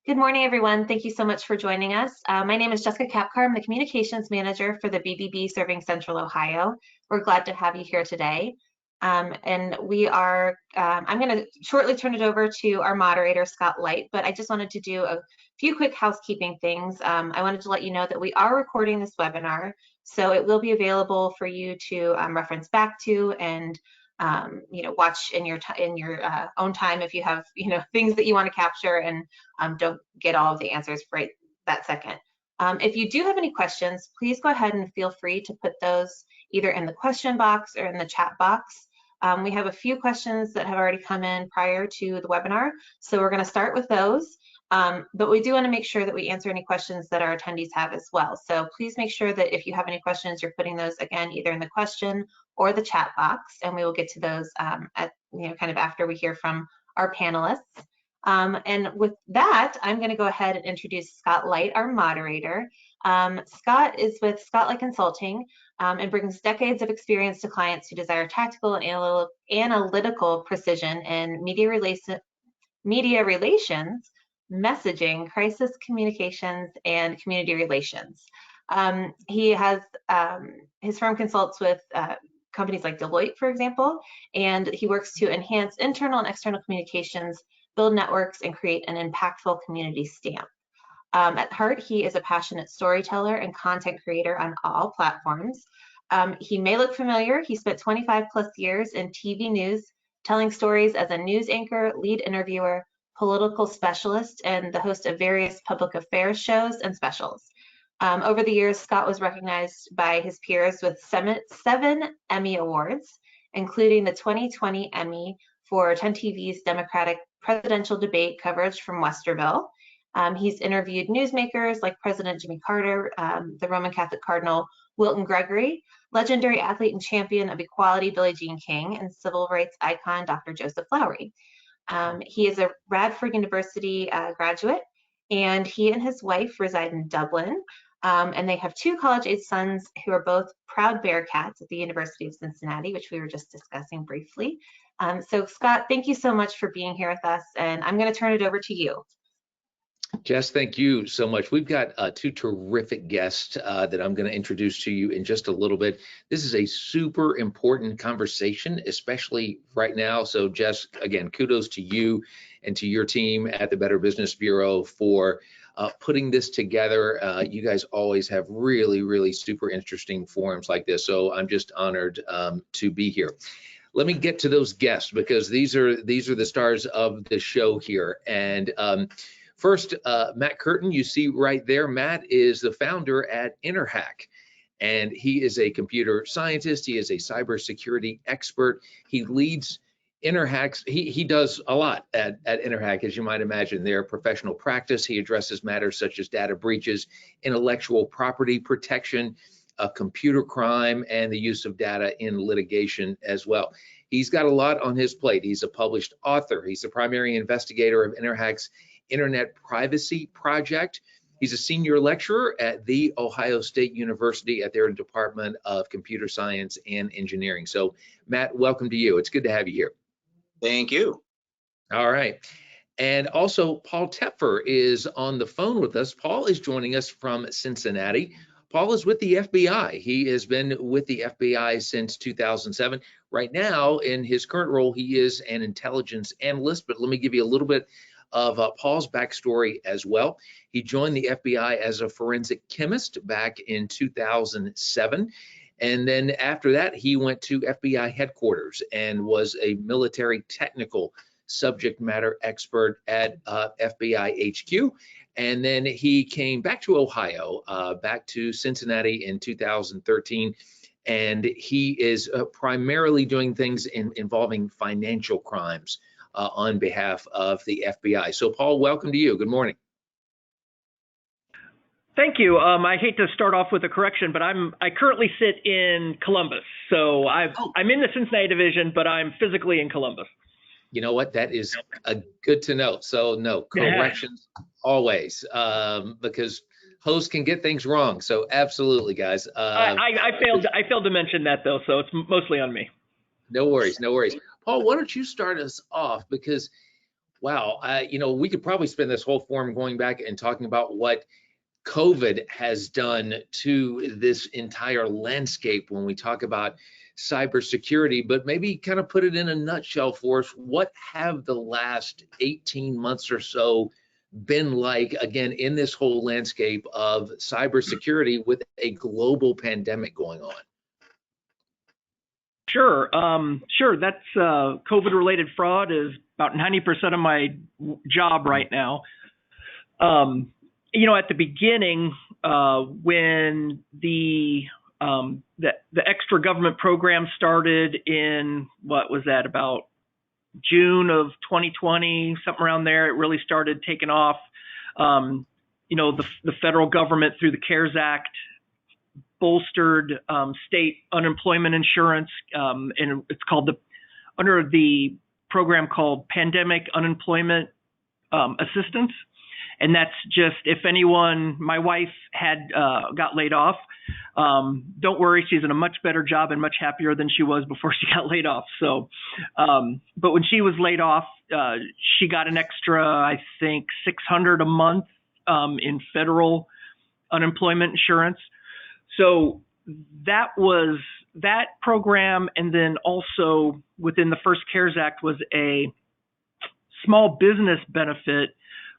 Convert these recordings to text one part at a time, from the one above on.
Good morning, everyone. Thank you so much for joining us. My name is Jessica Kapkar. I'm the Communications Manager for the BBB serving Central Ohio. We're glad to have you here today. I'm going to shortly turn it over to our moderator, Scott Light, but I just wanted to do a few quick housekeeping things. I wanted to let you know that we are recording this webinar, so it will be available for you to reference back to and watch in your own time if you have things that you want to capture and don't get all of the answers right that second. If you do have any questions, please go ahead and feel free to put those either in the question box or in the chat box. We have a few questions that have already come in prior to the webinar, so we're going to start with those. But we do want to make sure that we answer any questions that our attendees have as well. So please make sure that if you have any questions, you're putting those again either in the question or the chat box, and we will get to those at kind of after we hear from our panelists. And with that, I'm going to go ahead and introduce Scott Light, our moderator. Scott is with Scott Light Consulting and brings decades of experience to clients who desire tactical and analytical precision in media relations, messaging, crisis communications, and community relations. He has his firm consults with companies like Deloitte, for example, and he works to enhance internal and external communications, build networks, and create an impactful community stamp. At heart, he is a passionate storyteller and content creator on all platforms. He may look familiar. He spent 25 plus years in TV news, telling stories as a news anchor, lead interviewer, political specialist, and the host of various public affairs shows and specials. Over the years, Scott was recognized by his peers with 7 Emmy Awards, including the 2020 Emmy for 10 TV's Democratic presidential debate coverage from Westerville. He's interviewed newsmakers like President Jimmy Carter, the Roman Catholic Cardinal Wilton Gregory, legendary athlete and champion of equality Billie Jean King, and civil rights icon Dr. Joseph Lowery. He is a Radford University graduate, and he and his wife reside in Dublin. And they have 2 college-age sons who are both proud Bearcats at the University of Cincinnati, which we were just discussing briefly. So Scott, thank you so much for being here with us, and I'm going to turn it over to you. Jess, thank you so much. We've got 2 terrific guests that I'm going to introduce to you in just a little bit. This is a super important conversation, especially right now. So Jess, again, kudos to you and to your team at the Better Business Bureau for putting this together. You guys always have really, really super interesting forums like this. So I'm just honored to be here. Let me get to those guests because these are the stars of the show here. And first, Matt Curtin, you see right there. Matt is the founder at Interhack, and he is a computer scientist. He is a cybersecurity expert. He leads Interhack's. He does a lot at Interhack, as you might imagine. Their professional practice. He addresses matters such as data breaches, intellectual property protection, computer crime, and the use of data in litigation as well. He's got a lot on his plate. He's a published author. He's the primary investigator of Interhack's Internet Privacy Project. He's a senior lecturer at The Ohio State University at their Department of Computer Science and Engineering. So, Matt, welcome to you. It's good to have you here. Thank you. All right. And also, Paul Toepfer is on the phone with us. Paul is joining us from Cincinnati. Paul is with the FBI. He has been with the FBI since 2007. Right now, in his current role, he is an intelligence analyst. But let me give you a little bit of Paul's backstory as well. He joined the FBI as a forensic chemist back in 2007. And then after that, he went to FBI headquarters and was a military technical subject matter expert at FBI HQ. And then he came back to Ohio, back to Cincinnati in 2013. And he is primarily doing things involving financial crimes on behalf of the FBI. So, Paul, welcome to you. Good morning. Thank you. I hate to start off with a correction, but I currently sit in Columbus. So I'm in the Cincinnati division, but I'm physically in Columbus. You know what? That is good to know. So no corrections always, because hosts can get things wrong. So absolutely, guys. I failed to mention that though, so it's mostly on me. No worries, no worries. Paul, why don't you start us off, because Wow, we could probably spend this whole forum going back and talking about what COVID has done to this entire landscape when we talk about cybersecurity, but maybe kind of put it in a nutshell for us. What have the last 18 months or so been like, again, in this whole landscape of cybersecurity with a global pandemic going on? Sure. Sure. That's COVID-related fraud is about 90% of my job right now. At the beginning, when the extra government program started in, what was that, about June of 2020, something around there, it really started taking off. The federal government through the CARES Act bolstered state unemployment insurance, and it's called under the program called Pandemic Unemployment Assistance. And that's just, if anyone, my wife had got laid off. Don't worry, she's in a much better job and much happier than she was before she got laid off. So, but when she was laid off, she got an extra, I think, $600 a month in federal unemployment insurance. So that was that program. And then also within the first CARES Act was a small business benefit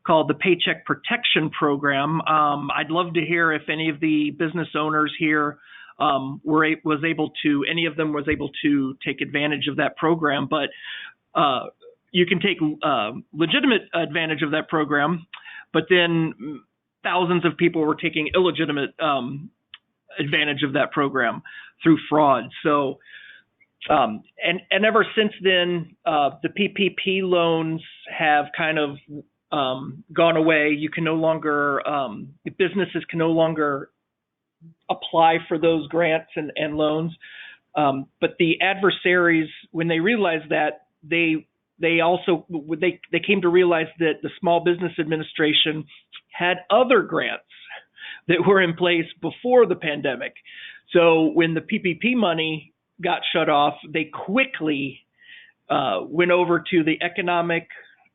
called the Paycheck Protection Program. I'd love to hear if any of the business owners here was able to take advantage of that program. But you can take legitimate advantage of that program, but then thousands of people were taking illegitimate advantage of that program through fraud. So, and ever since then, the PPP loans have kind of gone away. You can no longer, businesses can no longer apply for those grants and loans. But the adversaries, when they realized that, they came to realize that the Small Business Administration had other grants that were in place before the pandemic. So when the PPP money got shut off, they quickly went over to the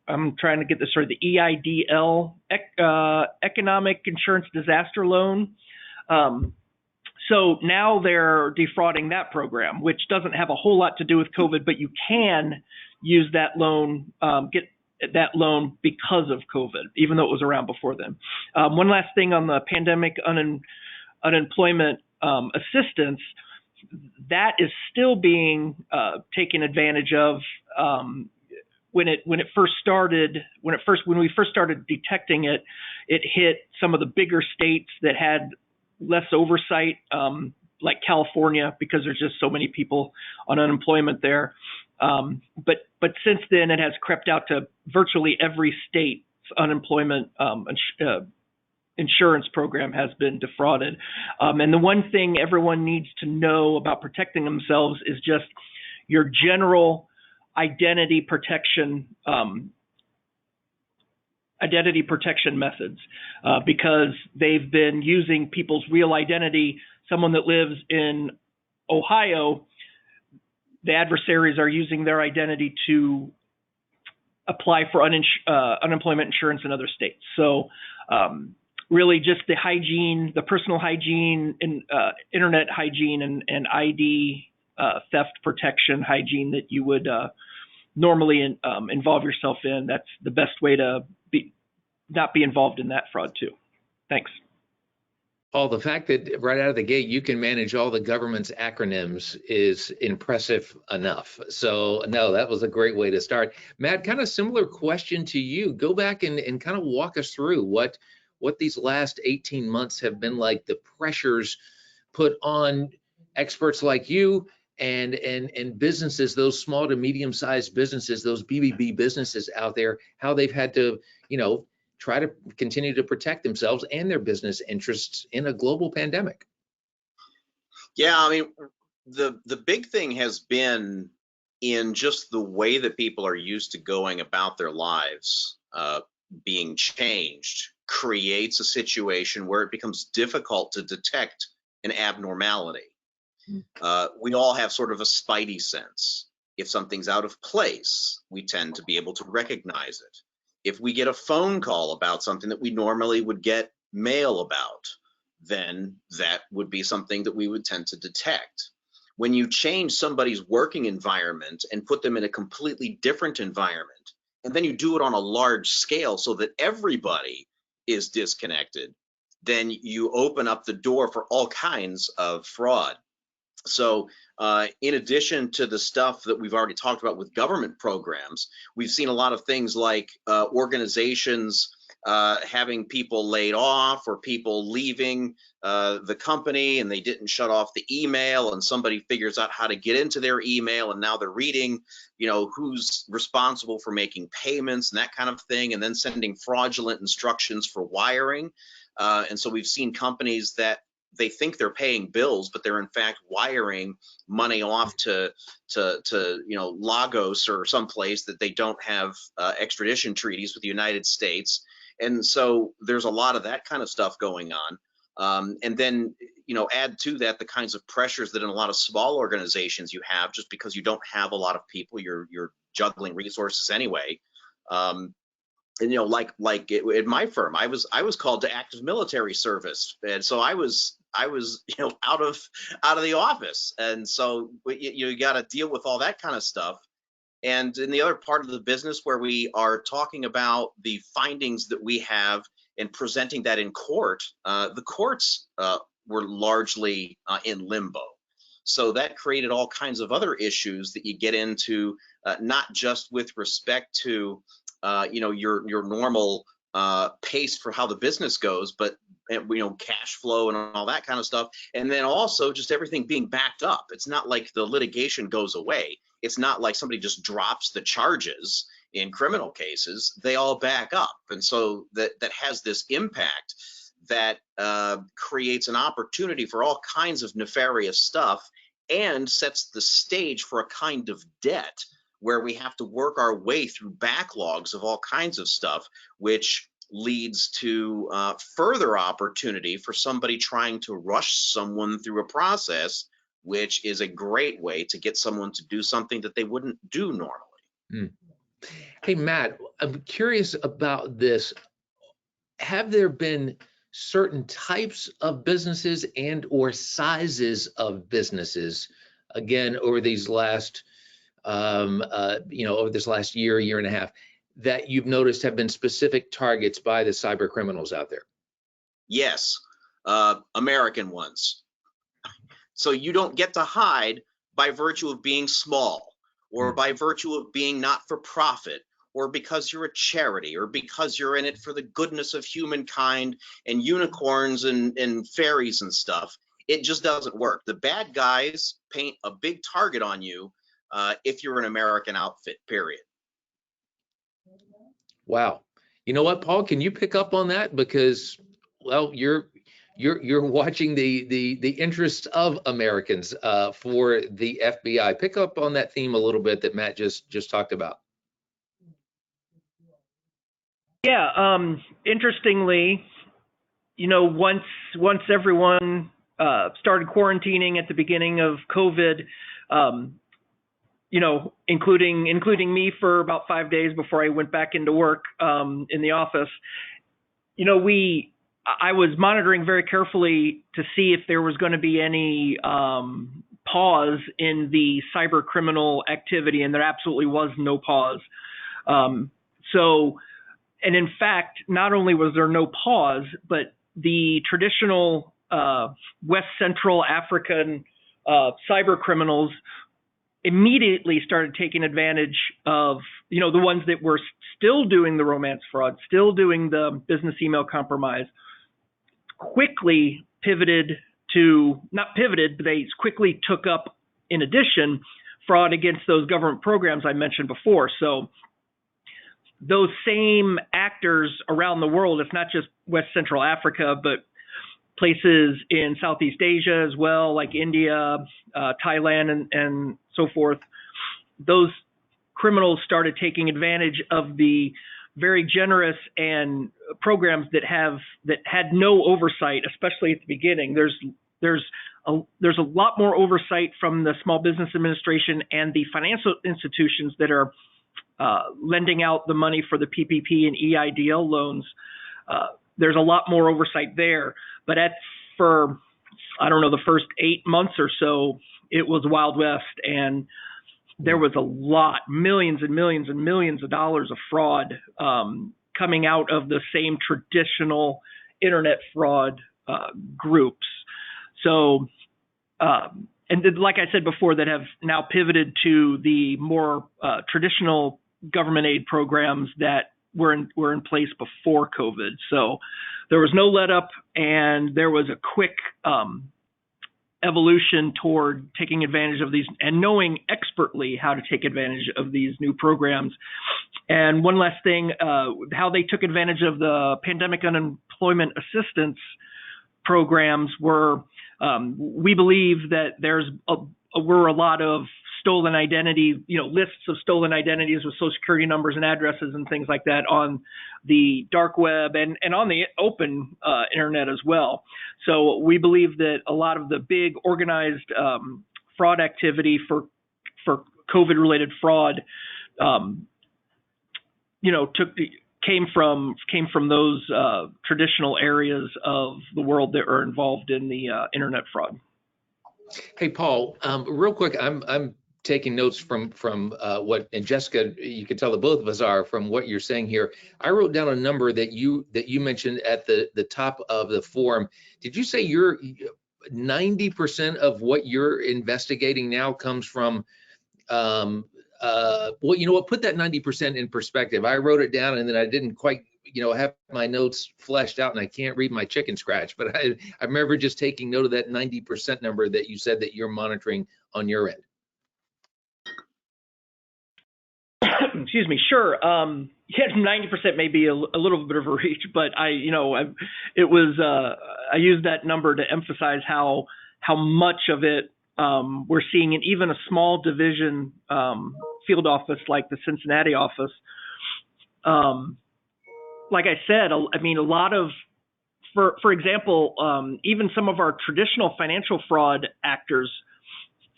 I'm trying to get this right, the EIDL, Economic Insurance Disaster Loan. So now they're defrauding that program, which doesn't have a whole lot to do with COVID, but you can use that loan, get that loan because of COVID, even though it was around before then. One last thing on the pandemic unemployment assistance, that is still being taken advantage of. When we first started detecting it, it hit some of the bigger states that had less oversight, like California, because there's just so many people on unemployment there. But since then, it has crept out to virtually every state's unemployment insurance program has been defrauded. And the one thing everyone needs to know about protecting themselves is just your general identity protection methods, because they've been using people's real identity. Someone that lives in Ohio, the adversaries are using their identity to apply for unemployment insurance in other states. So really just the hygiene, the personal hygiene, and internet hygiene and ID theft protection hygiene that you would normally involve yourself in. That's the best way to not be involved in that fraud too. Thanks. Paul, the fact that right out of the gate you can manage all the government's acronyms is impressive enough. So no, that was a great way to start. Matt, kind of similar question to you. Go back and kind of walk us through what these last 18 months have been like, the pressures put on experts like you and businesses, those small to medium-sized businesses, those BBB businesses out there, how they've had to, try to continue to protect themselves and their business interests in a global pandemic. Yeah, I mean, the big thing has been in just the way that people are used to going about their lives being changed creates a situation where it becomes difficult to detect an abnormality. We all have sort of a spidey sense. If something's out of place, we tend to be able to recognize it. If we get a phone call about something that we normally would get mail about, then that would be something that we would tend to detect. When you change somebody's working environment and put them in a completely different environment, and then you do it on a large scale so that everybody is disconnected, then you open up the door for all kinds of fraud. So in addition to the stuff that we've already talked about with government programs, we've seen a lot of things like organizations having people laid off or people leaving the company and they didn't shut off the email, and somebody figures out how to get into their email, and now they're reading, who's responsible for making payments and that kind of thing, and then sending fraudulent instructions for wiring. And so we've seen companies that they think they're paying bills, but they're in fact wiring money off to Lagos or someplace that they don't have extradition treaties with the United States. And so there's a lot of that kind of stuff going on. And then, add to that the kinds of pressures that in a lot of small organizations you have, just because you don't have a lot of people, you're juggling resources anyway. And like at my firm, I was called to active military service, and so I was out of the office, and so you got to deal with all that kind of stuff. And in the other part of the business where we are talking about the findings that we have and presenting that in court, the courts were largely in limbo. So that created all kinds of other issues that you get into, not just with respect to your normal pace for how the business goes, but cash flow and all that kind of stuff. And then also just everything being backed up. It's not like the litigation goes away. It's not like somebody just drops the charges in criminal cases. They all back up. And so that has this impact that creates an opportunity for all kinds of nefarious stuff and sets the stage for a kind of debt where we have to work our way through backlogs of all kinds of stuff, which leads to further opportunity for somebody trying to rush someone through a process, which is a great way to get someone to do something that they wouldn't do normally. Hey, Matt, I'm curious about this. Have there been certain types of businesses and or sizes of businesses, again, over these last over this last year and a half, that you've noticed have been specific targets by the cyber criminals out there? Yes, American ones. So you don't get to hide by virtue of being small, or by virtue of being not for profit, or because you're a charity, or because you're in it for the goodness of humankind and unicorns and fairies and stuff. It just doesn't work. The bad guys paint a big target on you if you're an American outfit, period. Wow. You know what, Paul, can you pick up on that? Because, well, you're watching the interests of Americans for the FBI. Pick up on that theme a little bit that Matt just talked about. Yeah, interestingly, once everyone started quarantining at the beginning of COVID, including me for about 5 days before I went back into work in the office, I was monitoring very carefully to see if there was going to be any pause in the cyber criminal activity, and there absolutely was no pause. And in fact, not only was there no pause, but the traditional West Central African cyber criminals immediately started taking advantage of, the ones that were still doing the romance fraud, still doing the business email compromise, quickly pivoted to, not pivoted, but they quickly took up, in addition, fraud against those government programs I mentioned before. So those same actors around the world, it's not just West Central Africa, but places in Southeast Asia as well, like India, Thailand, and so forth. Those criminals started taking advantage of the very generous and programs that had no oversight, especially at the beginning. There's there's a lot more oversight from the Small Business Administration and the financial institutions that are lending out the money for the PPP and EIDL loans. There's a lot more oversight there. But for, I don't know, the first 8 months or so, it was Wild West, and there was a lot, millions and millions and millions of dollars of fraud coming out of the same traditional internet fraud groups. So, and like I said before, that have now pivoted to the more traditional government aid programs that were in place before COVID. So there was no let up, and there was a quick evolution toward taking advantage of these and knowing expertly how to take advantage of these new programs. And one last thing, how they took advantage of the pandemic unemployment assistance programs were, we believe that were a lot of stolen identity, lists of stolen identities with social security numbers and addresses and things like that on the dark web and on the open internet as well. So we believe that a lot of the big organized fraud activity for COVID-related fraud, came from those traditional areas of the world that are involved in the internet fraud. Hey, Paul, real quick, I'm taking notes from what, and Jessica, you can tell that both of us are from what you're saying here. I wrote down a number that you mentioned at the top of the form. Did you say you're 90% of what you're investigating now comes from? Well, you know what? Put that 90% in perspective. I wrote it down and then I didn't quite, have my notes fleshed out, and I can't read my chicken scratch. But I remember just taking note of that 90% number that you said that you're monitoring on your end. Excuse me. Sure. Yeah, 90% may be a little bit of a reach, but I used that number to emphasize how much of it we're seeing in even a small division field office like the Cincinnati office. Like I said, a lot of, for example, even some of our traditional financial fraud actors,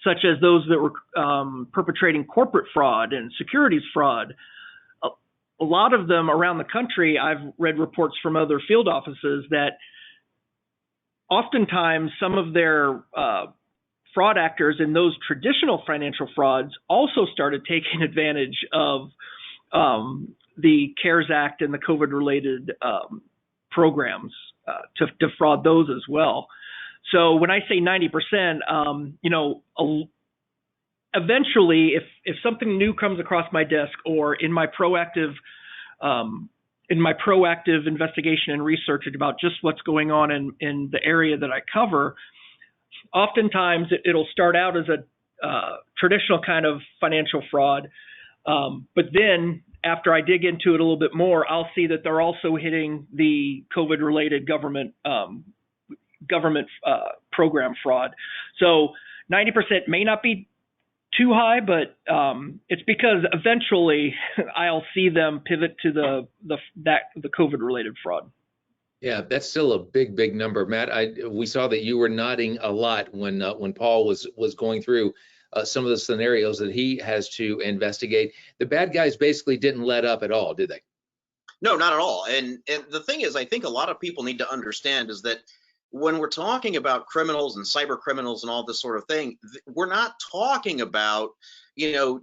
such as those that were perpetrating corporate fraud and securities fraud, a lot of them around the country, I've read reports from other field offices that oftentimes some of their fraud actors in those traditional financial frauds also started taking advantage of the CARES Act and the COVID-related programs to defraud those as well. So when I say 90%, eventually, if something new comes across my desk or in my proactive investigation and research about just what's going on in the area that I cover, oftentimes it'll start out as a traditional kind of financial fraud, but then after I dig into it a little bit more, I'll see that they're also hitting the COVID-related government program fraud. So 90% may not be too high, but it's because eventually I'll see them pivot to the COVID-related fraud. Yeah, that's still a big number, Matt. We saw that you were nodding a lot when Paul was going through some of the scenarios that he has to investigate. The bad guys basically didn't let up at all, did they? No, not at all. And the thing is, I think a lot of people need to understand is that when we're talking about criminals and cyber criminals and all this sort of thing, we're not talking about,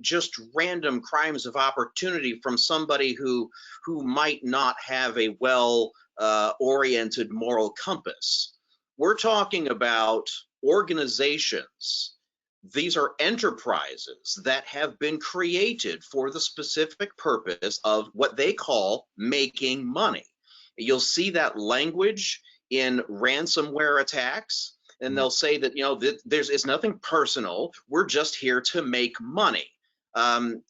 just random crimes of opportunity from somebody who might not have a well-oriented moral compass. We're talking about organizations. These are enterprises that have been created for the specific purpose of what they call making money. You'll see that language in ransomware attacks, and they'll say that, it's nothing personal. We're just here to make money. And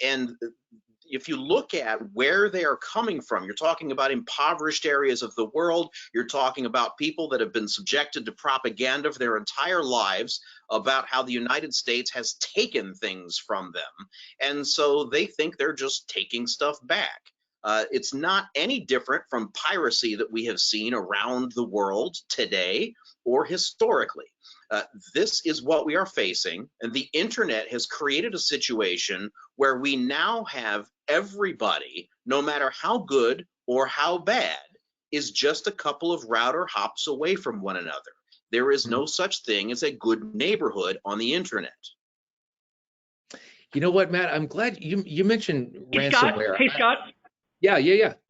if you look at where they are coming from, you're talking about impoverished areas of the world. You're talking about people that have been subjected to propaganda for their entire lives about how the United States has taken things from them. And so they think they're just taking stuff back. It's not any different from piracy that we have seen around the world today or historically. This is what we are facing, and the internet has created a situation where we now have everybody, no matter how good or how bad, is just a couple of router hops away from one another. There is no such thing as a good neighborhood on the internet. You know what, Matt? I'm glad you mentioned ransomware. Hey, Scott. Yeah.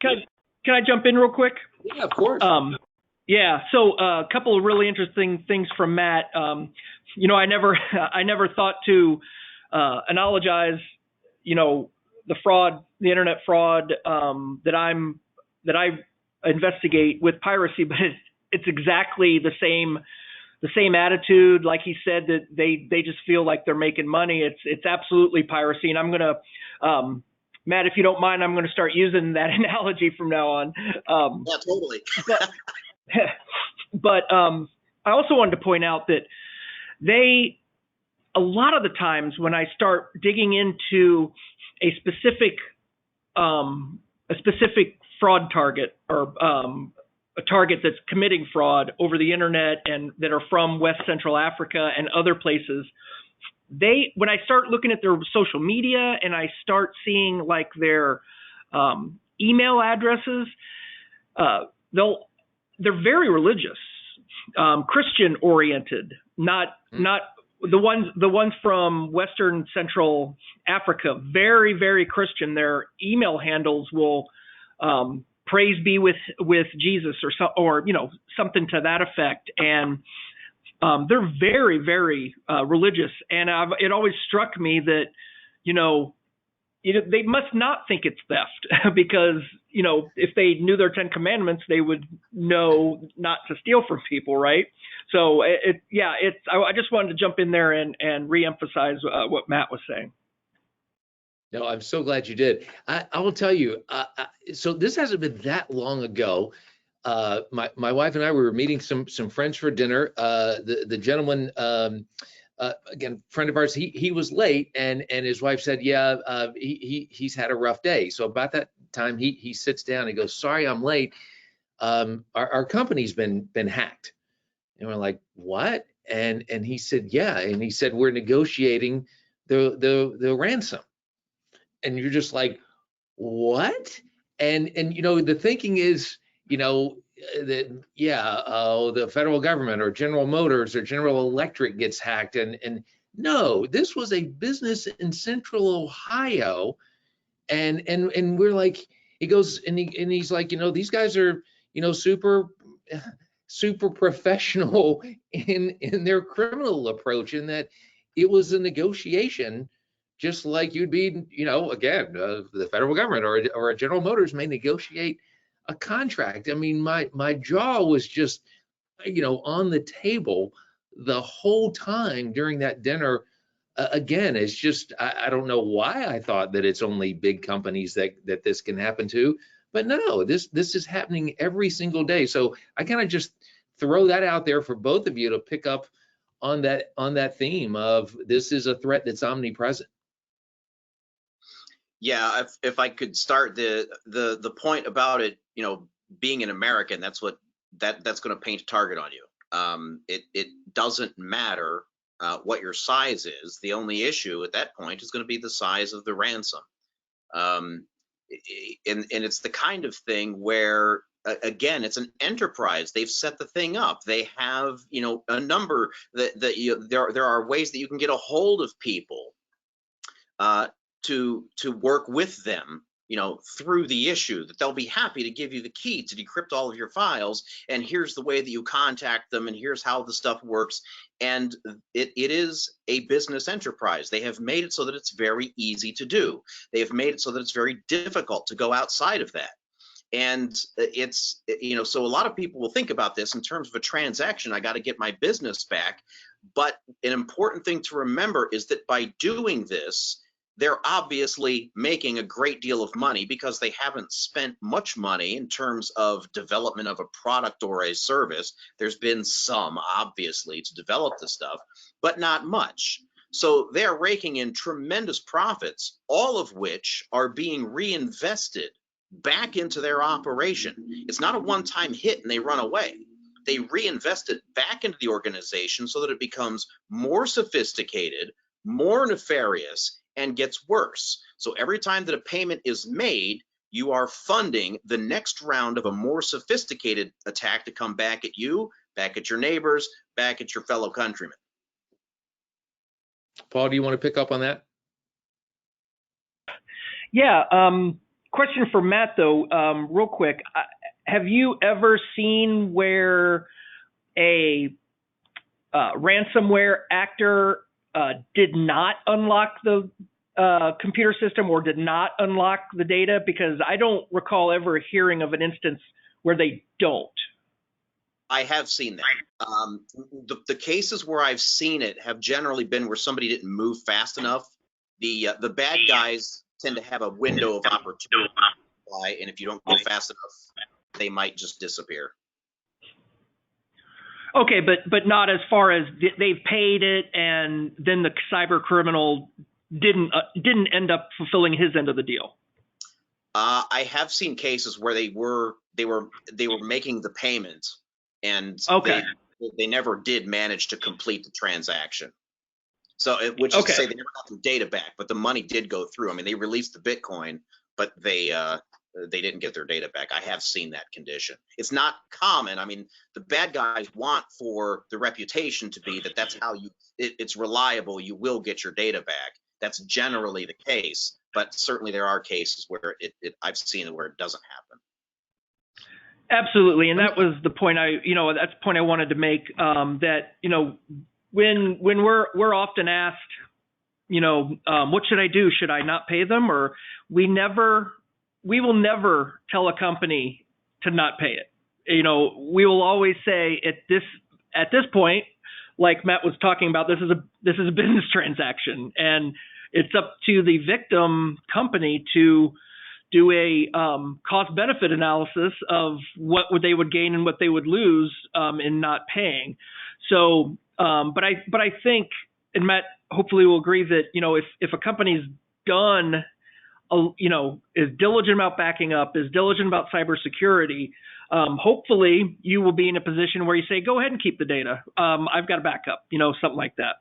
Can I jump in real quick? Yeah, of course. Yeah. So a couple of really interesting things from Matt. You know, I never thought to analogize, you know, the fraud, the internet fraud that I investigate with piracy, but it's exactly the same attitude. Like he said, that they just feel like they're making money. It's absolutely piracy, and I'm gonna. Matt, if you don't mind, I'm going to start using that analogy from now on. Yeah, totally. But I also wanted to point out that a lot of the times when I start digging into a specific fraud target, or a target that's committing fraud over the internet and that are from West Central Africa and other places, when I start looking at their social media and I start seeing like their email addresses, they're very religious, Christian oriented, not the ones from Western Central Africa, very, very Christian. Their email handles will praise be with Jesus, or you know, something to that effect. And they're very, very religious, and it always struck me that, you know, they must not think it's theft because, you know, if they knew their 10 commandments, they would know not to steal from people, right? So I just wanted to jump in there and reemphasize what Matt was saying. No, I'm so glad you did. I will tell you. So this hasn't been that long ago. My wife and I were meeting some friends for dinner. The gentleman, again, friend of ours, he was late, and his wife said, yeah, he's had a rough day. So about that time, he sits down and goes, sorry, I'm late. Our company's been hacked. And we're like, what? And he said, yeah. And he said, we're negotiating the ransom. And you're just like, what? And you know, the thinking is, you know, that the federal government or General Motors or General Electric gets hacked, and no, this was a business in Central Ohio, and we're like, he goes and he's like, you know, these guys are, you know, super professional in their criminal approach, in that it was a negotiation. Just like you'd be, you know, again, the federal government or a General Motors may negotiate a contract. I mean, my jaw was just, you know, on the table the whole time during that dinner. Again, it's just, I don't know why I thought that it's only big companies that this can happen to, but no, this is happening every single day. So I kind of just throw that out there for both of you to pick up on that theme of this is a threat that's omnipresent. Yeah, if I could start the point about it, you know, being an American, that's going to paint a target on you. It doesn't matter what your size is. The only issue at that point is going to be the size of the ransom. And it's the kind of thing where, again, it's an enterprise. They've set the thing up. They have, you know, a number there are ways that you can get a hold of people to work with them, you know, through the issue, that they'll be happy to give you the key to decrypt all of your files, and here's the way that you contact them, and here's how the stuff works. And it is a business enterprise. They have made it so that it's very easy to do. They have made it so that it's very difficult to go outside of that. And it's, you know, so a lot of people will think about this in terms of a transaction. I got to get my business back. But an important thing to remember is that by doing this, they're obviously making a great deal of money, because they haven't spent much money in terms of development of a product or a service. There's been some, obviously, to develop the stuff, but not much. So they're raking in tremendous profits, all of which are being reinvested back into their operation. It's not a one-time hit and they run away. they reinvest it back into the organization so that it becomes more sophisticated, more nefarious, and gets worse. So every time that a payment is made, you are funding the next round of a more sophisticated attack to come back at you, back at your neighbors, back at your fellow countrymen. Paul, do you want to pick up on that? Yeah. Question for Matt, though, real quick. Have you ever seen where a ransomware actor did not unlock the computer system or did not unlock the data? Because I don't recall ever hearing of an instance where they don't. I have seen that. The cases where I've seen it have generally been where somebody didn't move fast enough. The bad guys tend to have a window of opportunity, and if you don't go fast enough, they might just disappear. Okay, but not as far as they've paid it and then the cyber criminal didn't end up fulfilling his end of the deal. I have seen cases where they were making the payment, and they never did manage to complete the transaction. So, which is to say, they never got their data back, but the money did go through. I mean, they released the Bitcoin, but they didn't get their data back. I have seen that condition. It's not common. I mean, the bad guys want for the reputation to be that that's how it's reliable. You will get your data back. That's generally the case, but certainly there are cases where I've seen it where it doesn't happen. Absolutely, and that was the point that's the point I wanted to make. That when we're often asked, what should I do? Should I not pay them? Or we will never tell a company to not pay it. We will always say at this point, like Matt was talking about, this is a business transaction, and it's up to the victim company to do a cost-benefit analysis of what they would gain and what they would lose in not paying. So, but I think, and Matt hopefully will agree that if a company's done, is diligent about backing up, is diligent about cybersecurity, hopefully you will be in a position where you say, go ahead and keep the data. I've got a backup, something like that.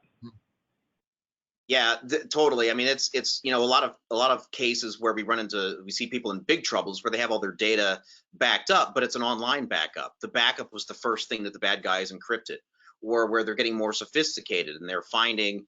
Yeah, totally. I mean, it's a lot of cases where we see people in big troubles where they have all their data backed up, but it's an online backup. The backup was the first thing that the bad guys encrypted, or where they're getting more sophisticated and they're finding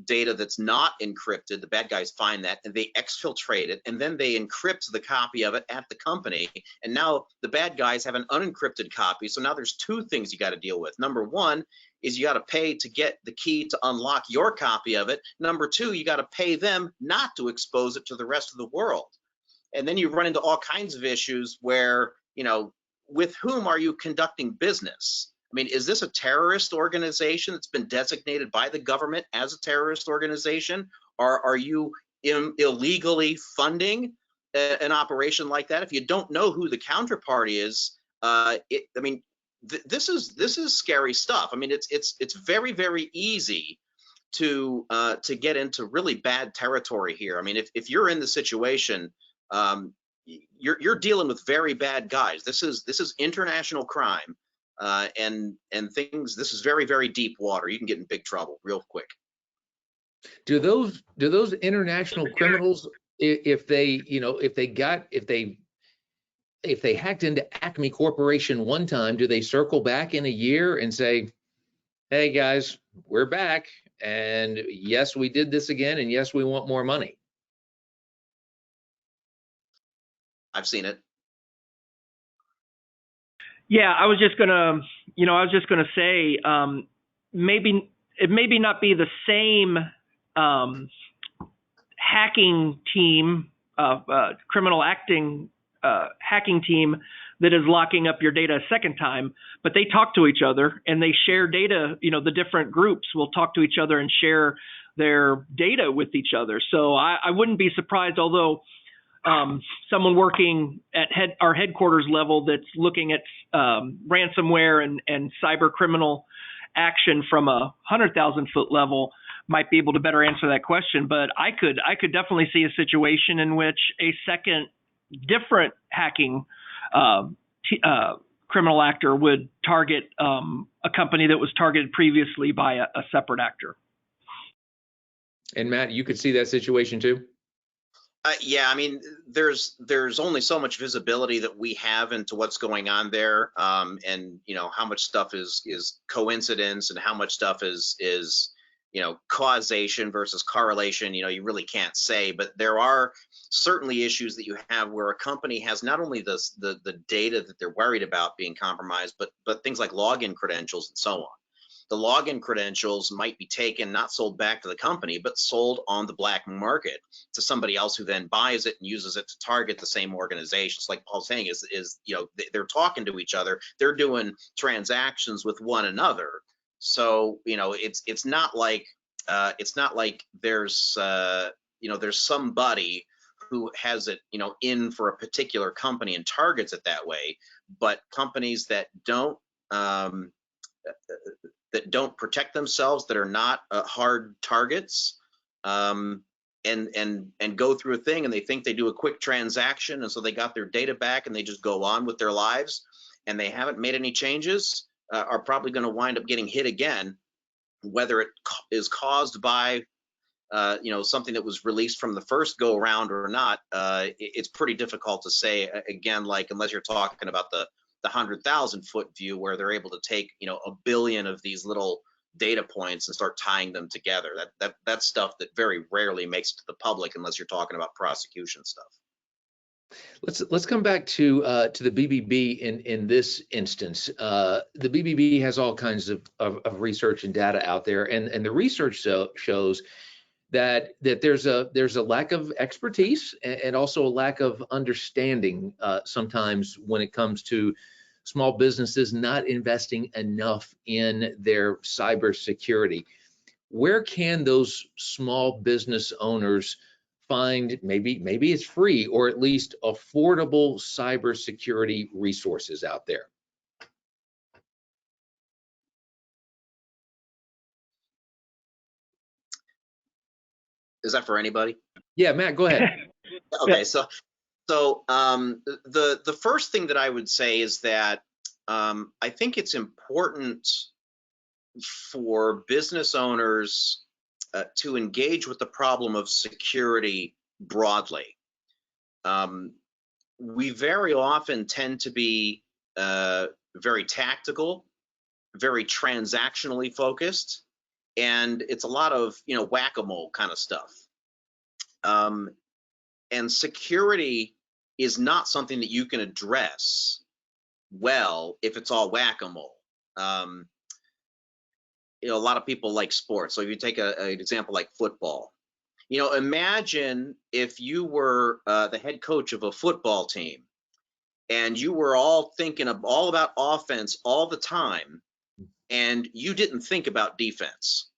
data that's not encrypted. The bad guys find that and they exfiltrate it, and then they encrypt the copy of it at the company. And now the bad guys have an unencrypted copy. So now there's two things you got to deal with. Number one is you got to pay to get the key to unlock your copy of it. Number two, you got to pay them not to expose it to the rest of the world. And then you run into all kinds of issues where, with whom are you conducting business? I mean, is this a terrorist organization that's been designated by the government as a terrorist organization? Or are you illegally funding an operation like that? If you don't know who the counterparty is, this is scary stuff. I mean, it's very, very easy to get into really bad territory here. I mean, if you're in the situation, you're dealing with very bad guys. This is international crime. And things. This is very, very deep water. You can get in big trouble real quick. Do those international criminals, if they hacked into Acme Corporation one time, do they circle back in a year and say, "Hey guys, we're back, and yes, we did this again, and yes, we want more money"? I've seen it. Yeah, I was just gonna say, maybe not be the same hacking team, criminal hacking team that is locking up your data a second time, but they talk to each other and they share data. The different groups will talk to each other and share their data with each other. So I wouldn't be surprised, although someone working at our headquarters level that's looking at ransomware and cyber criminal action from a 100,000-foot level might be able to better answer that question. But I could definitely see a situation in which a second different hacking criminal actor would target a company that was targeted previously by a separate actor. And Matt, you could see that situation too? Yeah, I mean, there's only so much visibility that we have into what's going on there, and how much stuff is coincidence and how much stuff is causation versus correlation. You really can't say, but there are certainly issues that you have where a company has not only the data that they're worried about being compromised, but things like login credentials and so on. The login credentials might be taken, not sold back to the company, but sold on the black market to somebody else who then buys it and uses it to target the same organizations. Like Paul's saying, they're talking to each other, they're doing transactions with one another. So it's not like there's there's somebody who has it in for a particular company and targets it that way, but companies that don't protect themselves, that are not hard targets, and go through a thing, and they think they do a quick transaction, and so they got their data back and they just go on with their lives, and they haven't made any changes, are probably going to wind up getting hit again, whether it is caused by something that was released from the first go around or not. It's pretty difficult to say, again, like, unless you're talking about the 100,000-foot view, where they're able to take a billion of these little data points and start tying them together. That's stuff that very rarely makes it to the public, unless you're talking about prosecution stuff. Let's come back to the BBB in this instance. The BBB has all kinds of research and data out there, and the research shows that there's a lack of expertise and also a lack of understanding sometimes when it comes to small businesses not investing enough in their cybersecurity. Where can those small business owners find, maybe it's free or at least affordable cybersecurity resources out there? Is that for anybody? Yeah, Matt, go ahead. Okay, so the first thing that I would say is that I think it's important for business owners to engage with the problem of security broadly. We very often tend to be very tactical, very transactionally focused, and it's a lot of whack-a-mole kind of stuff. And security is not something that you can address well if it's all whack-a-mole. A lot of people like sports. So if you take an example like football, imagine if you were the head coach of a football team and you were all thinking all about offense all the time, and you didn't think about defense.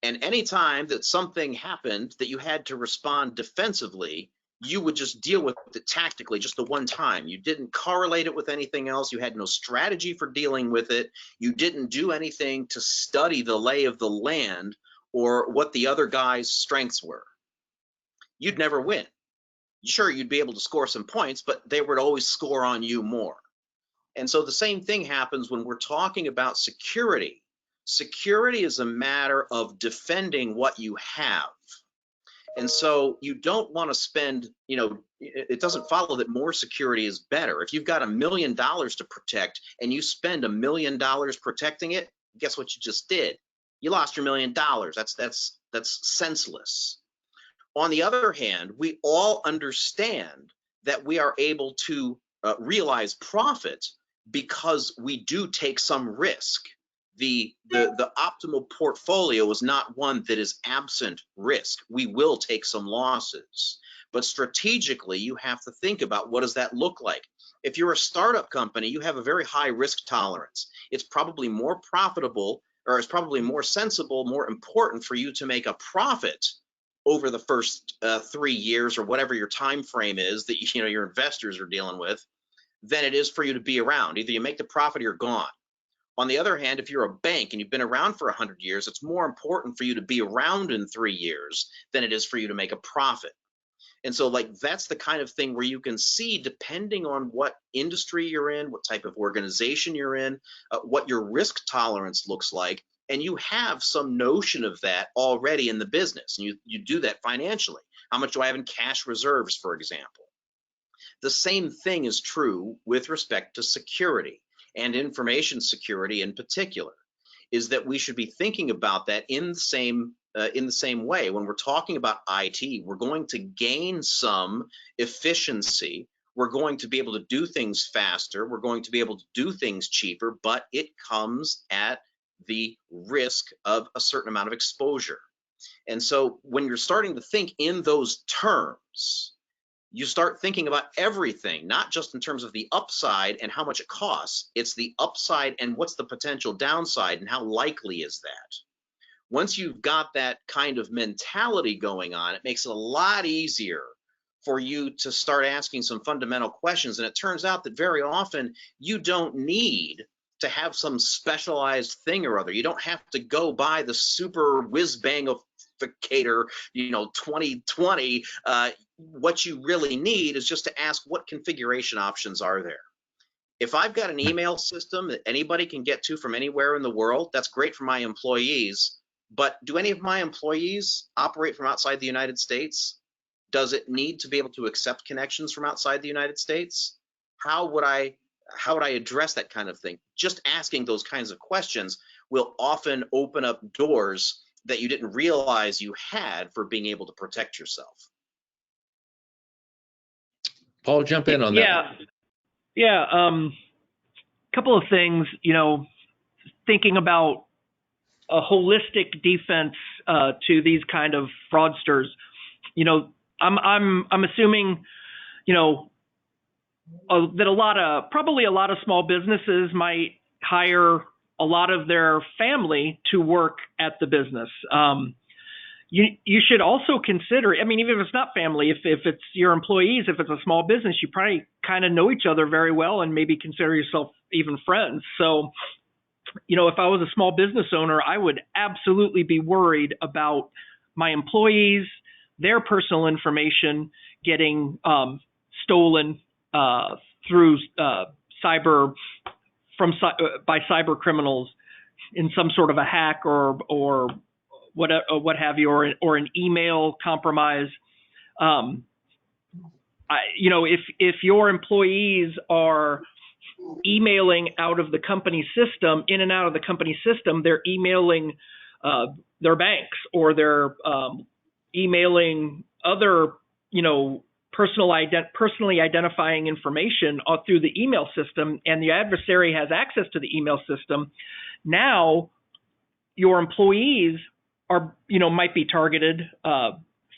And anytime that something happened that you had to respond defensively, you would just deal with it tactically just the one time. You didn't correlate it with anything else. You had no strategy for dealing with it. You didn't do anything to study the lay of the land or what the other guy's strengths were. You'd never win. Sure, you'd be able to score some points, but they would always score on you more. And so the same thing happens when we're talking about security. Security is a matter of defending what you have. And so you don't want to spend, it doesn't follow that more security is better. If you've got $1 million to protect and you spend $1 million protecting it, guess what you just did? You lost your $1 million. That's senseless. On the other hand, we all understand that we are able to realize profit because we do take some risk. The optimal portfolio is not one that is absent risk. We will take some losses, but strategically you have to think about, what does that look like? If you're a startup company, you have a very high risk tolerance. It's probably more profitable, or it's probably more sensible, more important for you to make a profit over the first 3 years or whatever your time frame is that your investors are dealing with, than it is for you to be around. Either you make the profit or you're gone. On the other hand, if you're a bank and you've been around for 100 years, it's more important for you to be around in 3 years than it is for you to make a profit. And so like that's the kind of thing where you can see, depending on what industry you're in, what type of organization you're in, what your risk tolerance looks like, and you have some notion of that already in the business, and you do that financially. How much do I have in cash reserves, for example? The same thing is true with respect to security and information security in particular, is that we should be thinking about that in the same way. When we're talking about IT, we're going to gain some efficiency. We're going to be able to do things faster. We're going to be able to do things cheaper, but it comes at the risk of a certain amount of exposure. And so when you're starting to think in those terms, you start thinking about everything, not just in terms of the upside and how much it costs. It's the upside and what's the potential downside and how likely is that. Once you've got that kind of mentality going on, it makes it a lot easier for you to start asking some fundamental questions. And it turns out that very often you don't need to have some specialized thing or other. You don't have to go buy the super whiz-bangificator, 2020. What you really need is just to ask, what configuration options are there? If I've got an email system that anybody can get to from anywhere in the world, that's great for my employees. But do any of my employees operate from outside the United States? Does it need to be able to accept connections from outside the United States? How would I address that kind of thing? Just asking those kinds of questions will often open up doors that you didn't realize you had for being able to protect yourself. Paul, jump in on that. Yeah. Couple of things, thinking about a holistic defense to these kind of fraudsters. I'm assuming, that probably a lot of small businesses might hire a lot of their family to work at the business. You should also consider, even if it's not family, if it's your employees, if it's a small business, you probably kind of know each other very well and maybe consider yourself even friends. So, if I was a small business owner, I would absolutely be worried about my employees, their personal information getting stolen through cyber by cyber criminals in some sort of a hack or what have you, or an email compromise. If your employees are emailing out of the company system, in and out of the company system, they're emailing their banks, or they're emailing other, personally identifying information through the email system, and the adversary has access to the email system. Now, your employees might be targeted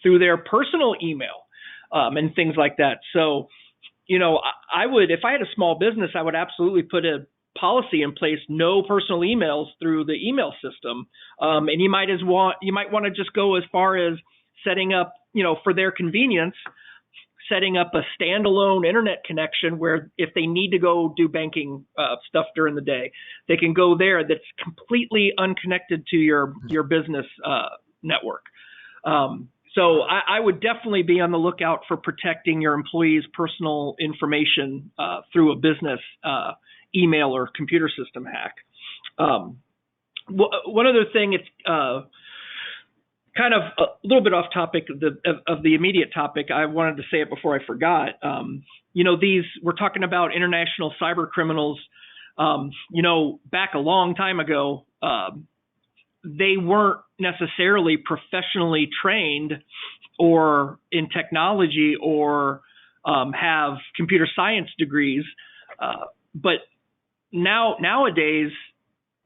through their personal email and things like that. So, I would, if I had a small business, I would absolutely put a policy in place: no personal emails through the email system. And you might want to just go as far as setting up, for their convenience, setting up a standalone internet connection where if they need to go do banking stuff during the day, they can go there. That's completely unconnected to your business network. So I would definitely be on the lookout for protecting your employees' personal information through a business email or computer system hack. One other thing, it's kind of a little bit off topic of the immediate topic. I wanted to say it before I forgot. We're talking about international cyber criminals. Back a long time ago, they weren't necessarily professionally trained or in technology or have computer science degrees. But nowadays,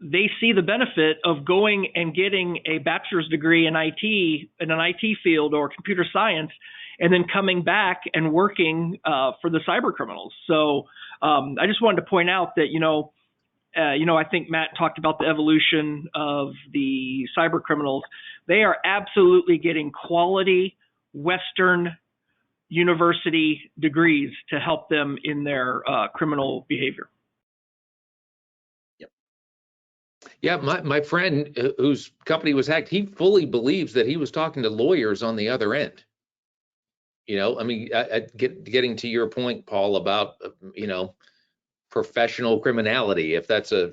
they see the benefit of going and getting a bachelor's degree in IT, in an IT field or computer science, and then coming back and working for the cyber criminals. So I just wanted to point out that, I think Matt talked about the evolution of the cyber criminals. They are absolutely getting quality Western university degrees to help them in their criminal behavior. Yep. Yeah, my friend whose company was hacked, he fully believes that he was talking to lawyers on the other end. You know, I mean, getting to your point, Paul, about, you know, professional criminality, if that's a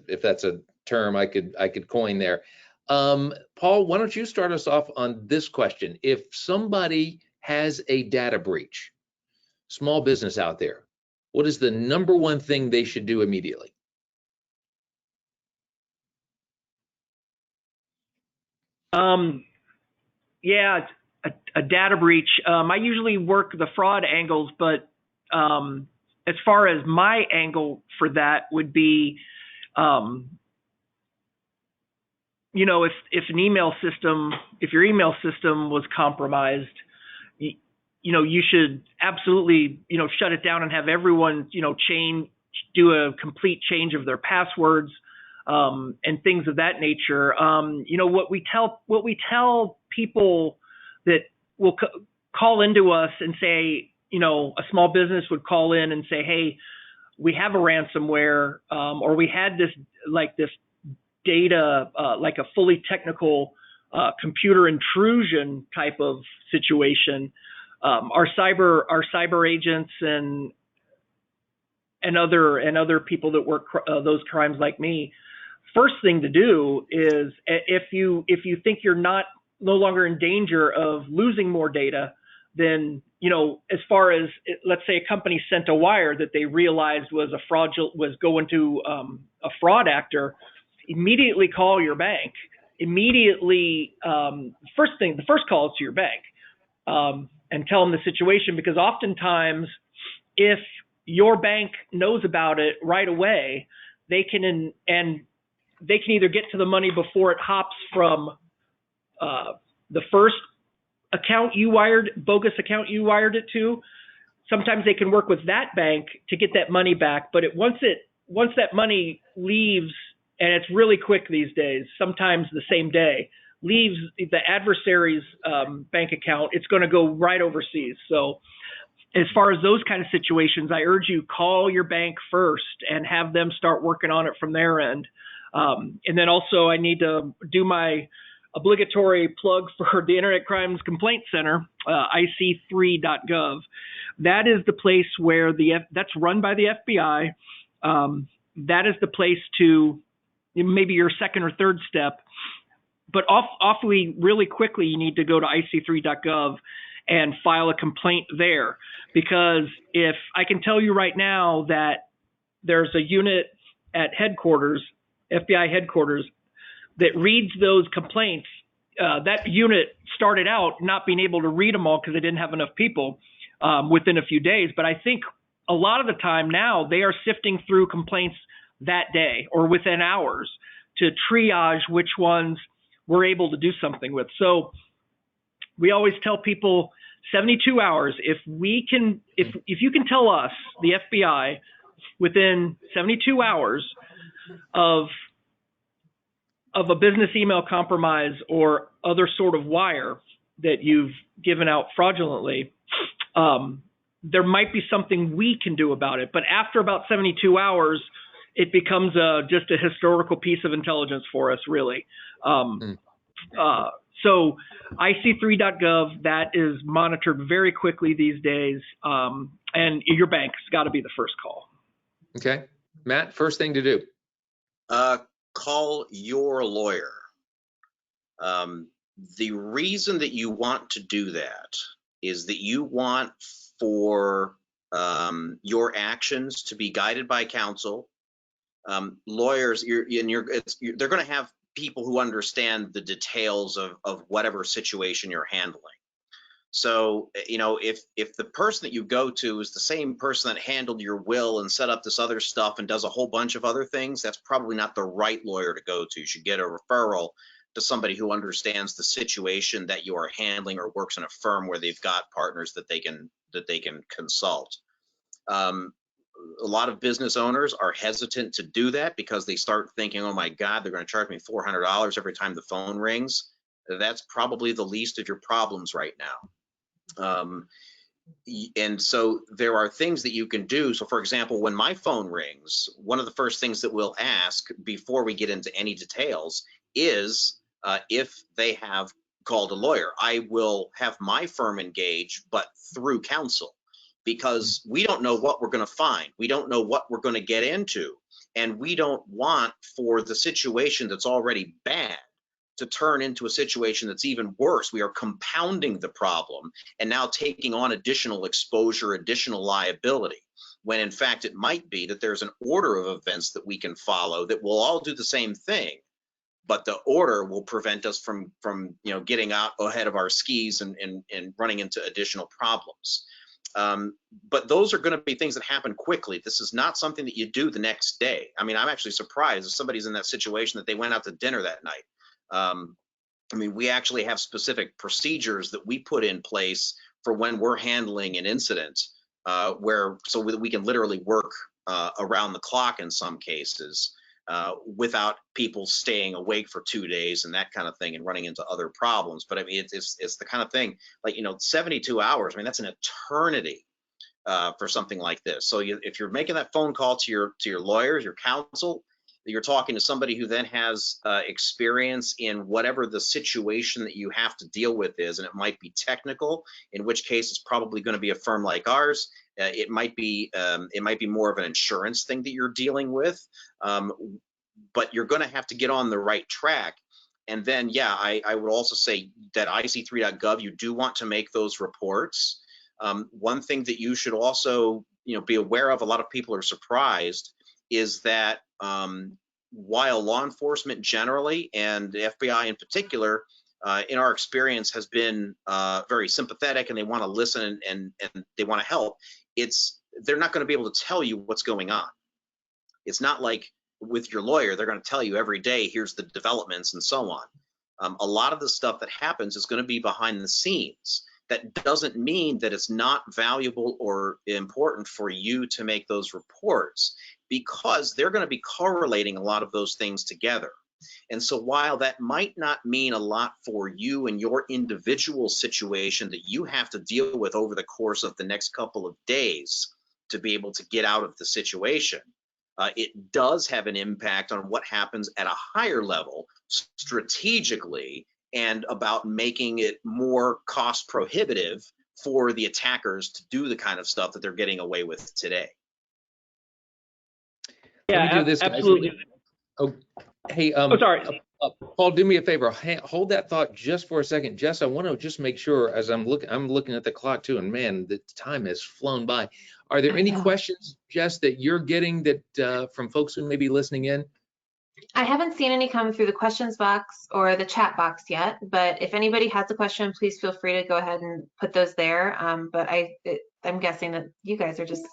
term I could coin there. Paul, why don't you start us off on this question? If somebody has a data breach, small business out there, what is the number one thing they should do immediately? Yeah, a data breach. I usually work the fraud angles, but as far as my angle for that would be, you know, if an email system, if your email system was compromised, you know, you should absolutely, you know, shut it down and have everyone, you know, do a complete change of their passwords, and things of that nature. You know, what we tell people that will call into us and say, you know, a small business would call in and say, hey, we have a ransomware, or we had this data, like a fully technical computer intrusion type of situation. Our cyber agents and other people that work those crimes like me, first thing to do is, if you think you're no longer in danger of losing more data, then, you know, as far as, let's say a company sent a wire that they realized was going to a fraud actor, immediately call your bank. Immediately, the first call is to your bank, and tell them the situation, because oftentimes, if your bank knows about it right away, they can either get to the money before it hops from the first bogus account you wired it to. Sometimes they can work with that bank to get that money back, but once that money leaves, and it's really quick these days, sometimes the same day, leaves the adversary's bank account, it's going to go right overseas. So as far as those kind of situations, I urge you, call your bank first and have them start working on it from their end. And then also, I need to do my obligatory plug for the Internet Crimes Complaint Center, ic3.gov. That is the place where that's run by the FBI. That is the place to, maybe your second or third step, but awfully really quickly, you need to go to ic3.gov and file a complaint there, because if I can tell you right now that there's a unit at headquarters, FBI headquarters, that reads those complaints. That unit started out not being able to read them all because they didn't have enough people within a few days. But I think a lot of the time now they are sifting through complaints that day or within hours to triage which ones we're able to do something with. So we always tell people 72 hours. If you can tell us, the FBI, within 72 hours of a business email compromise or other sort of wire that you've given out fraudulently, there might be something we can do about it. But after about 72 hours, it becomes just a historical piece of intelligence for us, really. So ic3.gov, that is monitored very quickly these days, and your bank's got to be the first call. Okay. Matt, first thing to do? Call your lawyer. The reason that you want to do that is that you want for your actions to be guided by counsel. Lawyers, they're going to have people who understand the details of whatever situation you're handling. So, you know, if the person that you go to is the same person that handled your will and set up this other stuff and does a whole bunch of other things, that's probably not the right lawyer to go to. You should get a referral to somebody who understands the situation that you are handling or works in a firm where they've got partners that they can consult. A lot of business owners are hesitant to do that because they start thinking, oh my God, they're going to charge me $400 every time the phone rings. That's probably the least of your problems right now. And so there are things that you can do. So for example, when my phone rings, one of the first things that we'll ask before we get into any details is if they have called a lawyer. I will have my firm engage, but through counsel, because we don't know what we're going to find. We don't know what we're going to get into. And we don't want for the situation that's already bad to turn into a situation that's even worse. We are compounding the problem and now taking on additional exposure, additional liability, when in fact it might be that there's an order of events that we can follow that will all do the same thing, but the order will prevent us from getting out ahead of our skis and running into additional problems. But those are going to be things that happen quickly. This is not something that you do the next day. I mean, I'm actually surprised if somebody's in that situation that they went out to dinner that night. I mean, we actually have specific procedures that we put in place for when we're handling an incident, so that we can literally work around the clock in some cases, without people staying awake for 2 days and that kind of thing and running into other problems. But I mean, it's the kind of thing, like, 72 hours. I mean, that's an eternity for something like this. So if you're making that phone call to your lawyers, your counsel, you're talking to somebody who then has experience in whatever the situation that you have to deal with is, and it might be technical, in which case it's probably going to be a firm like ours. It might be more of an insurance thing that you're dealing with, but you're going to have to get on the right track. And then, yeah, I would also say that IC3.gov, you do want to make those reports. One thing that you should also be aware of, a lot of people are surprised, is that while law enforcement generally and the FBI in particular, in our experience, has been very sympathetic and they want to listen and they want to help, they're not going to be able to tell you what's going on. It's not like with your lawyer, they're going to tell you every day, here's the developments and so on. A lot of the stuff that happens is going to be behind the scenes. That doesn't mean that it's not valuable or important for you to make those reports, because they're going to be correlating a lot of those things together. And so while that might not mean a lot for you and your individual situation that you have to deal with over the course of the next couple of days to be able to get out of the situation, it does have an impact on what happens at a higher level strategically, and about making it more cost prohibitive for the attackers to do the kind of stuff that they're getting away with today. Yeah, Let me do this, absolutely. Oh, hey, Sorry. Paul, do me a favor. Hold that thought just for a second. Jess, I want to just make sure, as I'm looking at the clock too, and man, the time has flown by. Are there any questions, Jess, that you're getting that from folks who may be listening in? I haven't seen any come through the questions box or the chat box yet, but if anybody has a question, please feel free to go ahead and put those there. But I'm guessing that you guys are just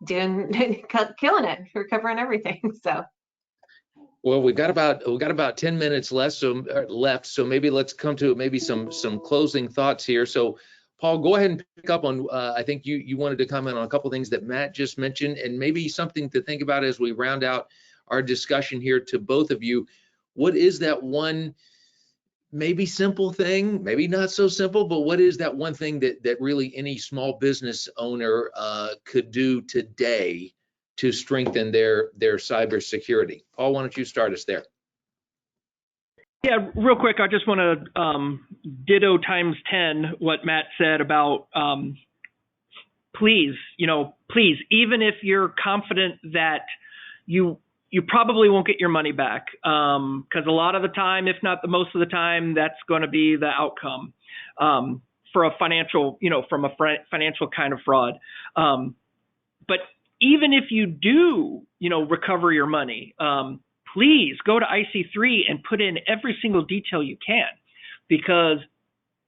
killing it. You're covering everything. So. Well, we got about 10 minutes left, so maybe let's come to maybe some closing thoughts here. So, Paul, go ahead and pick up on. I think you wanted to comment on a couple things that Matt just mentioned, and maybe something to think about as we round out our discussion here to both of you. What is that one, maybe simple thing, maybe not so simple, but what is that one thing that really any small business owner could do today to strengthen their cybersecurity? Paul, why don't you start us there? Yeah, real quick, I just want to ditto times 10 what Matt said about please, even if you're confident that you probably won't get your money back, because a lot of the time, if not the most of the time, that's going to be the outcome for a financial, from a financial kind of fraud. But even if you do, recover your money, please go to IC3 and put in every single detail you can, because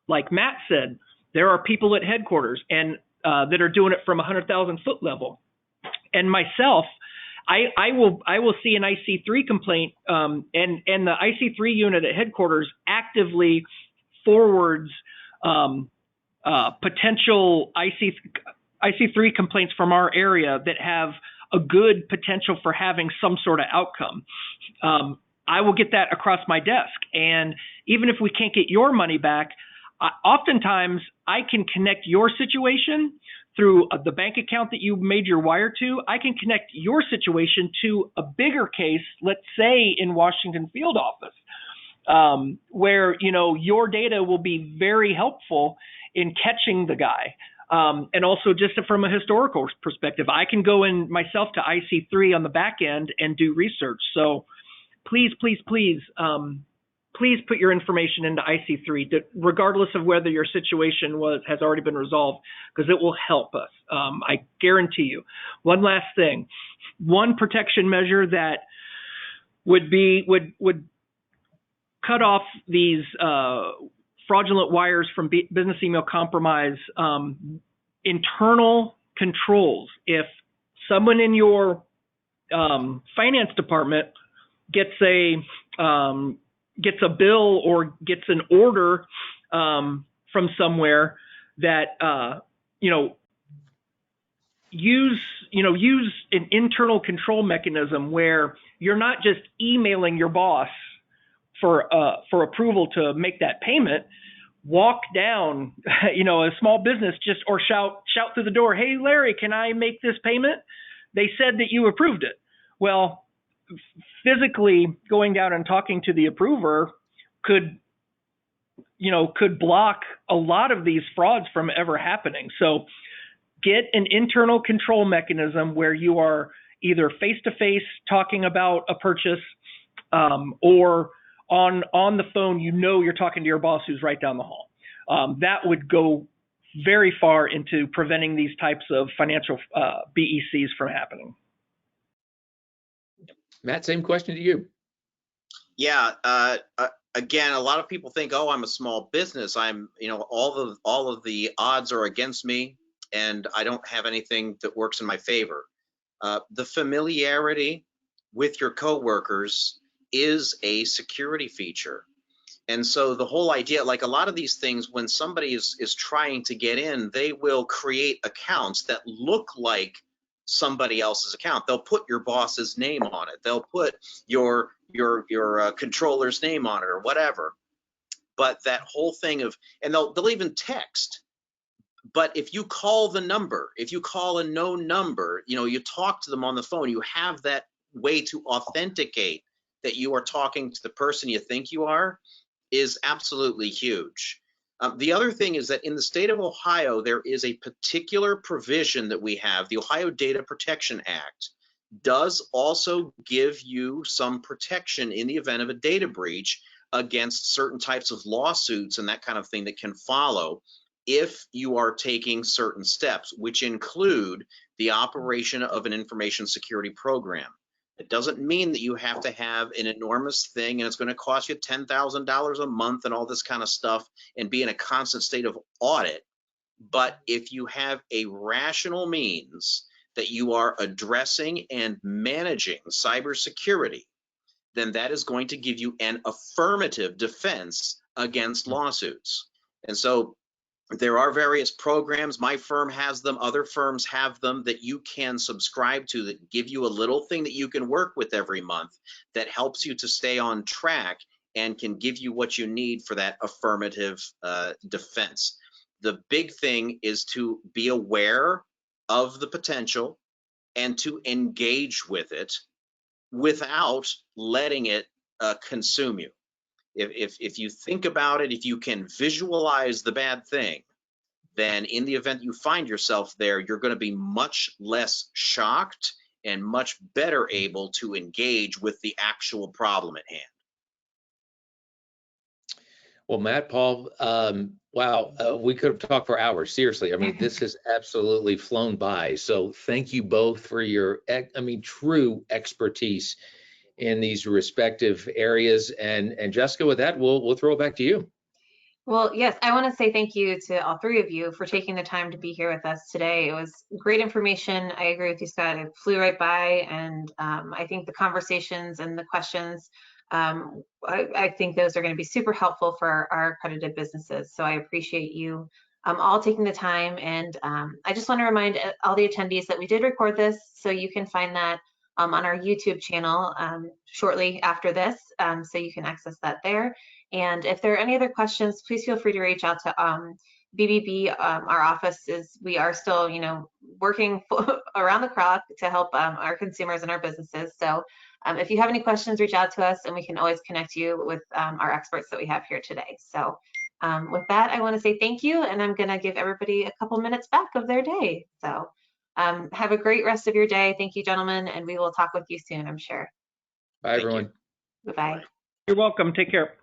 like Matt said, there are people at headquarters and that are doing it from 100,000 foot level. And myself, I will see an IC3 complaint, and the IC3 unit at headquarters actively forwards potential IC3 complaints from our area that have a good potential for having some sort of outcome. I will get that across my desk, and even if we can't get your money back, oftentimes I can connect your situation through the bank account that you made your wire to. I can connect your situation to a bigger case, let's say in Washington field office. where, you know, your data will be very helpful in catching the guy. And also just from a historical perspective, I can go in myself to IC3 on the back end and do research. So please, please, please, please put your information into IC3, regardless of whether your situation has already been resolved, because it will help us. I guarantee you. One last thing, one protection measure that would cut off these fraudulent wires from business email compromise, internal controls. If someone in your finance department gets a bill or gets an order from somewhere that use an internal control mechanism where you're not just emailing your boss for approval to make that payment. Walk down, a small business or shout through the door, "Hey, Larry, can I make this payment? They said that you approved it." Well, physically going down and talking to the approver could block a lot of these frauds from ever happening. So get an internal control mechanism where you are either face-to-face talking about a purchase or on the phone, you're talking to your boss who's right down the hall. That would go very far into preventing these types of financial BECs from happening. Matt, same question to you. Yeah. Again, a lot of people think, "Oh, I'm a small business. I'm, all of the odds are against me, and I don't have anything that works in my favor." The familiarity with your coworkers is a security feature. And so the whole idea, like a lot of these things, when somebody is trying to get in, they will create accounts that look like somebody else's account. They'll put your boss's name on it. They'll put your controller's name on it or whatever. But that whole thing and they'll even text. But if you call the number, if you call a known number, you talk to them on the phone, you have that way to authenticate that you are talking to the person you think you are, is absolutely huge. The other thing is that in the state of Ohio, there is a particular provision that we have. The Ohio Data Protection Act does also give you some protection in the event of a data breach against certain types of lawsuits and that kind of thing that can follow if you are taking certain steps, which include the operation of an information security program. It doesn't mean that you have to have an enormous thing and it's going to cost you $10,000 a month and all this kind of stuff and be in a constant state of audit. But if you have a rational means that you are addressing and managing cybersecurity, then that is going to give you an affirmative defense against lawsuits. And so there are various programs. My firm has them. Other firms have them that you can subscribe to that give you a little thing that you can work with every month that helps you to stay on track and can give you what you need for that affirmative defense. The big thing is to be aware of the potential and to engage with it without letting it consume you. If you think about it, if you can visualize the bad thing, then in the event you find yourself there, you're going to be much less shocked and much better able to engage with the actual problem at hand. Well, Matt, Paul, wow, we could have talked for hours. Seriously, I mean, this has absolutely flown by. So thank you both for your, true expertise in these respective areas. And Jessica, with that, we'll throw it back to you. Well, yes, I want to say thank you to all three of you for taking the time to be here with us today. It was great information. I agree with you, Scott. It flew right by, and I think the conversations and the questions, I think those are going to be super helpful for our accredited businesses. So I appreciate you all taking the time, and I just want to remind all the attendees that we did record this, so you can find that on our YouTube channel shortly after this, so you can access that there. And if there are any other questions, please feel free to reach out to BBB, our office we are still, working around the clock to help our consumers and our businesses. So if you have any questions, reach out to us, and we can always connect you with our experts that we have here today. So with that, I want to say thank you, and I'm going to give everybody a couple minutes back of their day. So have a great rest of your day. Thank you, gentlemen, and we will talk with you soon, I'm sure. Bye, everyone. Bye-bye. You're welcome. Take care.